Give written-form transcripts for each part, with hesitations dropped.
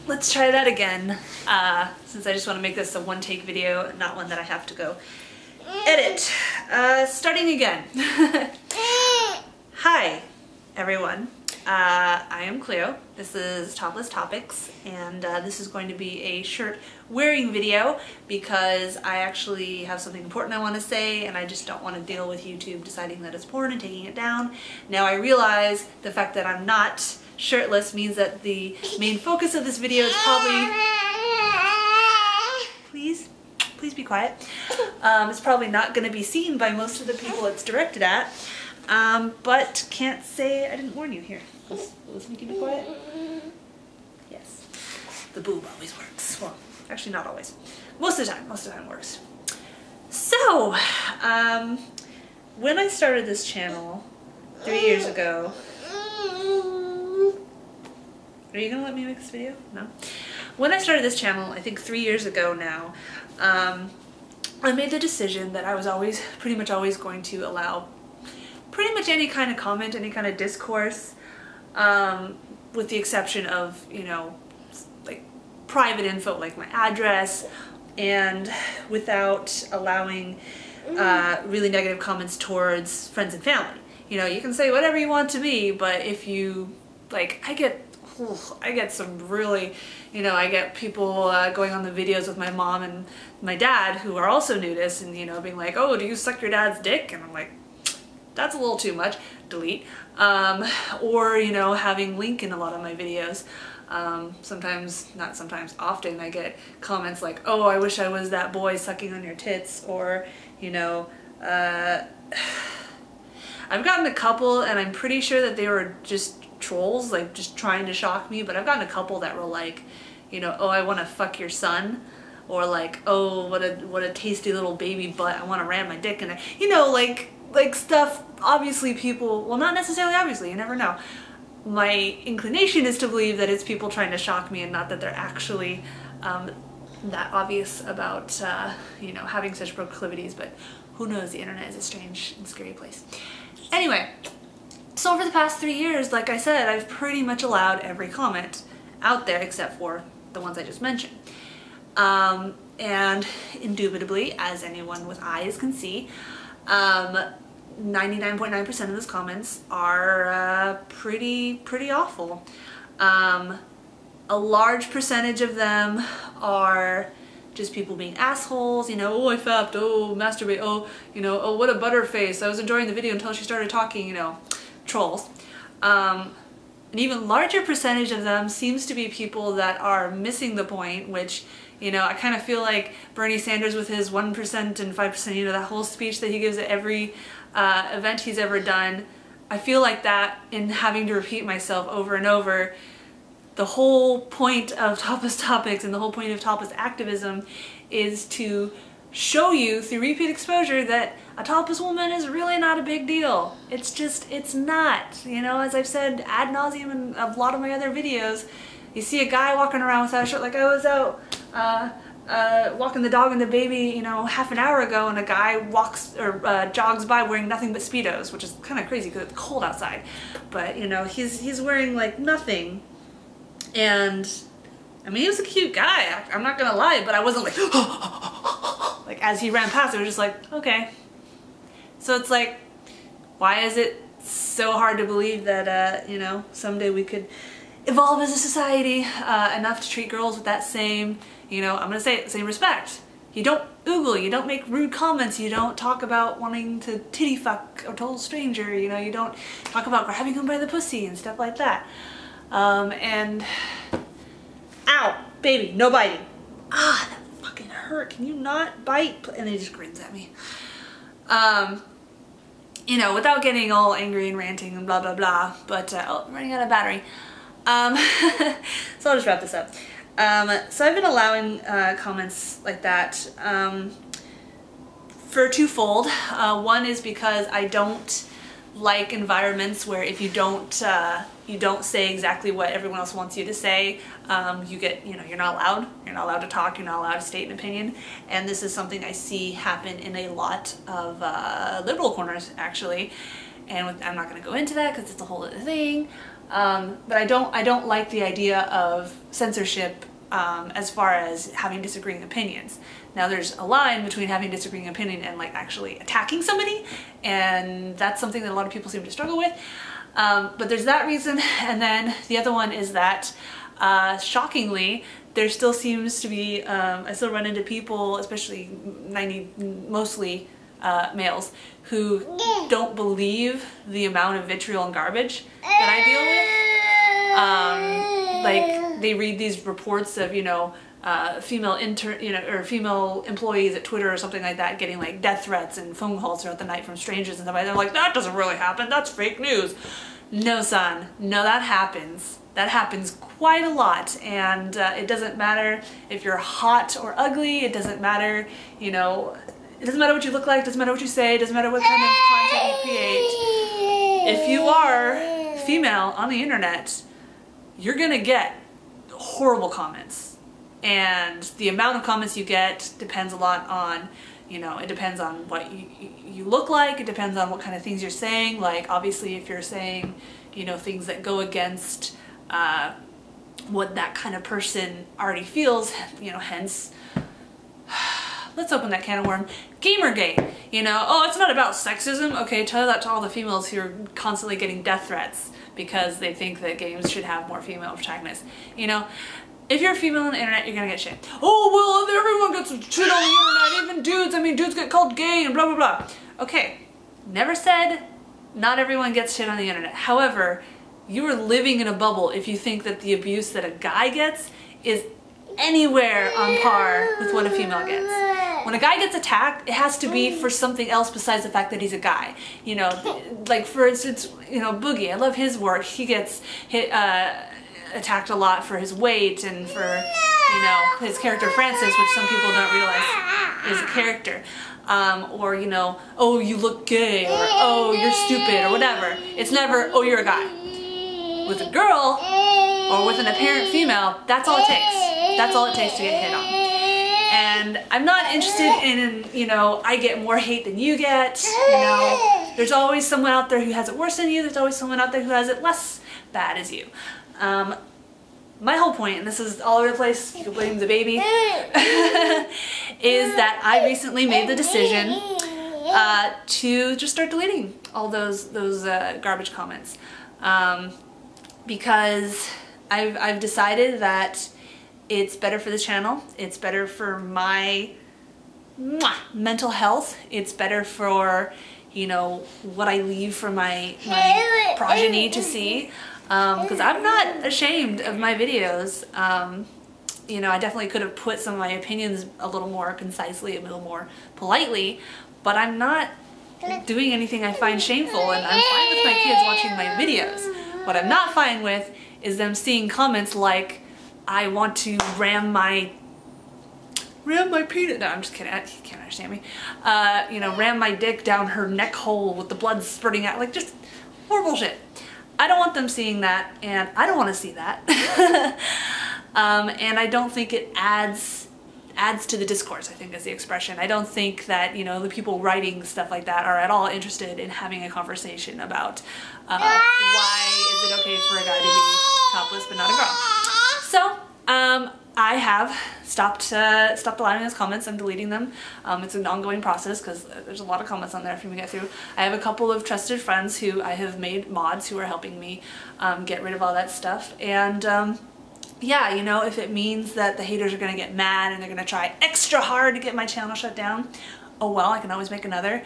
let's try that again, since I just want to make this a one-take video, not one that I have to go edit. Starting again. Hi, everyone. I am Cleo. This is Topless Topics, and this is going to be a shirt wearing video because I actually have something important I want to say, and I just don't want to deal with YouTube deciding that it's porn and taking it down. Now I realize the fact that I'm not shirtless means that the main focus of this video is probably... Please be quiet. It's probably not going to be seen by most of the people it's directed at, but can't say I didn't warn you. Here, listen, can you be quiet? Yes, the boob always works. Well, actually not always. Most of the time it works. So, when I started this channel 3 years ago, are you gonna let me make this video? No? When I started this channel, I think 3 years ago now, I made the decision that I was pretty much always going to allow pretty much any kind of comment, any kind of discourse, with the exception of, you know, like private info like my address, and without allowing really negative comments towards friends and family. You know, you can say whatever you want to me, but if you, like, I get some really, you know, I get people going on the videos with my mom and my dad who are also nudists and, you know, being like, oh, do you suck your dad's dick? And I'm like, that's a little too much, delete. Or, you know, having Link in a lot of my videos. Often I get comments like, oh, I wish I was that boy sucking on your tits, or, you know, I've gotten a couple, and I'm pretty sure that they were just trolls, like just trying to shock me, but I've gotten a couple that were like, you know, oh, I want to fuck your son, or like, oh, what a tasty little baby butt, I want to ram my dick in it, you know, like stuff. Obviously people, well, not necessarily obviously, you never know. My inclination is to believe that it's people trying to shock me and not that they're actually that obvious about you know, having such proclivities, but who knows, the internet is a strange and scary place. Anyway, so over the past 3 years, like I said, I've pretty much allowed every comment out there except for the ones I just mentioned. And indubitably, as anyone with eyes can see, 99.9% of those comments are pretty awful. A large percentage of them are just people being assholes, you know, oh, I fapped, oh, masturbate, oh, you know, oh, what a butterface, I was enjoying the video until she started talking, you know, trolls. An even larger percentage of them seems to be people that are missing the point, which, you know, I kind of feel like Bernie Sanders with his 1% and 5%, you know, that whole speech that he gives at every event he's ever done. I feel like that, in having to repeat myself over and over. The whole point of Topless Topics and the whole point of topless activism is to show you through repeat exposure that a topless woman is really not a big deal. It's just, it's not. You know, as I've said ad nauseum in a lot of my other videos, you see a guy walking around without a shirt, like I was out walking the dog and the baby, you know, half an hour ago, and a guy walks or jogs by wearing nothing but Speedos, which is kind of crazy because it's cold outside. But, you know, he's wearing like nothing. And I mean, he was a cute guy, I'm not gonna lie, but I wasn't like, like as he ran past, it was just like, okay. So it's like, why is it so hard to believe that, you know, someday we could evolve as a society enough to treat girls with that same, you know, I'm gonna say it, same respect. You don't oogle, you don't make rude comments, you don't talk about wanting to titty fuck a total stranger, you know, you don't talk about grabbing them by the pussy and stuff like that. And ow, baby, no biting. Ah, that fucking hurt. Can you not bite? And then he just grins at me. You know, without getting all angry and ranting and blah blah blah, but oh, I'm running out of battery. So I'll just wrap this up. So I've been allowing comments like that for twofold. One is because I don't like environments where if you don't say exactly what everyone else wants you to say, you get, you know, you're not allowed to talk, you're not allowed to state an opinion. And this is something I see happen in a lot of liberal corners, actually. And I'm not going to go into that because it's a whole other thing. But I don't like the idea of censorship as far as having disagreeing opinions. Now there's a line between having disagreeing opinion and like actually attacking somebody, and that's something that a lot of people seem to struggle with. But there's that reason, and then the other one is that shockingly there still seems to be, I still run into people, especially mostly males, who don't believe the amount of vitriol and garbage that I deal with. Like they read these reports of, you know, female female employees at Twitter or something like that getting like death threats and phone calls throughout the night from strangers and stuff like that. They're like, that doesn't really happen, that's fake news. No, son, no, that happens. That happens quite a lot, and it doesn't matter if you're hot or ugly, it doesn't matter, you know, it doesn't matter what you look like, it doesn't matter what you say, it doesn't matter what kind of content you create. If you are female on the internet, you're gonna get horrible comments. And the amount of comments you get depends a lot on, you know, it depends on what you look like, it depends on what kind of things you're saying. Like, obviously, if you're saying, you know, things that go against what that kind of person already feels, you know, hence, let's open that can of worm, Gamergate. You know, oh, it's not about sexism. Okay, tell that to all the females who are constantly getting death threats because they think that games should have more female protagonists. You know, if you're a female on the internet, you're gonna get shit. Oh, well, everyone gets shit on the internet, even dudes. I mean, dudes get called gay and blah, blah, blah. Okay, never said not everyone gets shit on the internet. However, you are living in a bubble if you think that the abuse that a guy gets is anywhere on par with what a female gets. When a guy gets attacked, it has to be for something else besides the fact that he's a guy. You know, like for instance, you know, Boogie, I love his work. He gets attacked a lot for his weight and for, you know, his character Francis, which some people don't realize is a character. Or, you know, oh, you look gay, or oh, you're stupid, or whatever. It's never, oh, you're a guy. With a girl, or with an apparent female, that's all it takes. That's all it takes to get hit on. And I'm not interested in, you know, I get more hate than you get, you know. There's always someone out there who has it worse than you, there's always someone out there who has it less bad as you. My whole point, and this is all over the place, you can blame the baby, is that I recently made the decision to just start deleting all those garbage comments. Because I've decided that it's better for the channel, it's better for my mental health, it's better for, you know, what I leave for my progeny to see. Because I'm not ashamed of my videos. You know, I definitely could have put some of my opinions a little more concisely, a little more politely, but I'm not doing anything I find shameful, and I'm fine with my kids watching my videos. What I'm not fine with is them seeing comments like, I want to ram my penis, no, I'm just kidding, he can't understand me. You know, ram my dick down her neck hole with the blood spurting out, like just horrible shit. I don't want them seeing that, and I don't want to see that. And I don't think it adds to the discourse, I think is the expression. I don't think that, you know, the people writing stuff like that are at all interested in having a conversation about why is it okay for a guy to be topless but not a girl. So, I have stopped allowing those comments. I'm deleting them. It's an ongoing process because there's a lot of comments on there for me to get through. I have a couple of trusted friends who I have made mods who are helping me get rid of all that stuff. And yeah, you know, if it means that the haters are going to get mad and they're going to try extra hard to get my channel shut down, oh well, I can always make another.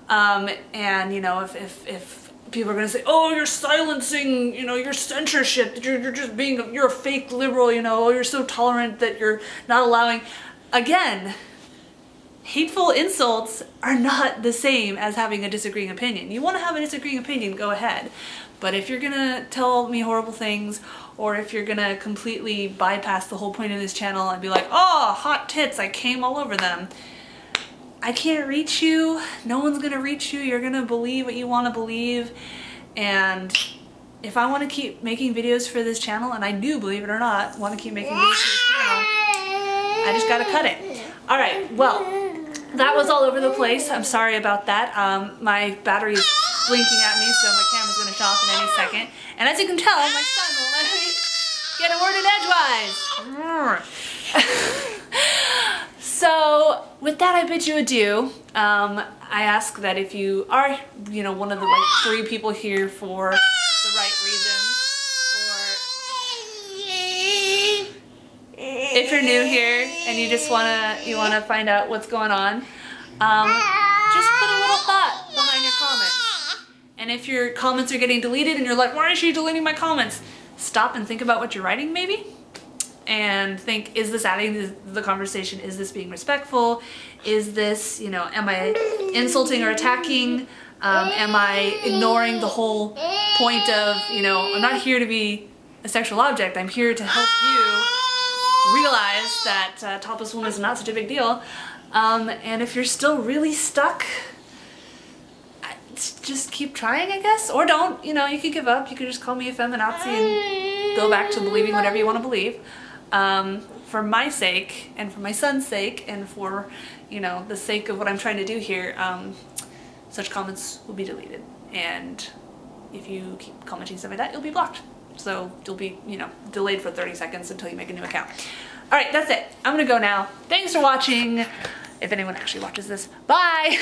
And you know, if people are going to say, oh, you're silencing, you know, you're censorship, you're just being, you're a fake liberal, you know, you're so tolerant that you're not allowing. Again, hateful insults are not the same as having a disagreeing opinion. You want to have a disagreeing opinion, go ahead. But if you're going to tell me horrible things, or if you're going to completely bypass the whole point of this channel and be like, oh, hot tits, I came all over them, I can't reach you, no one's gonna reach you, you're gonna believe what you want to believe, and if I want to keep making videos for this channel, and I do, believe it or not, want to keep making videos for this channel, I just gotta cut it. Alright, well, that was all over the place, I'm sorry about that. My battery is blinking at me, so my camera's gonna shut off in any second. And as you can tell, my son will let me get a word in edgewise. So with that, I bid you adieu. I ask that if you are, you know, one of the like 3 people here for the right reasons, or if you're new here and you just wanna find out what's going on, just put a little thought behind your comments. And if your comments are getting deleted and you're like, why is she deleting my comments? Stop and think about what you're writing maybe. And think, is this adding to the conversation? Is this being respectful? Is this, you know, am I insulting or attacking? Am I ignoring the whole point of, you know, I'm not here to be a sexual object. I'm here to help you realize that topless woman is not such a big deal. And if you're still really stuck, just keep trying, I guess. Or don't, you know, you could give up. You could just call me a feminazi and go back to believing whatever you want to believe. For my sake, and for my son's sake, and for, you know, the sake of what I'm trying to do here, such comments will be deleted. And if you keep commenting stuff like that, you'll be blocked. So you'll be, you know, delayed for 30 seconds until you make a new account. All right, that's it. I'm gonna go now. Thanks for watching. If anyone actually watches this, bye.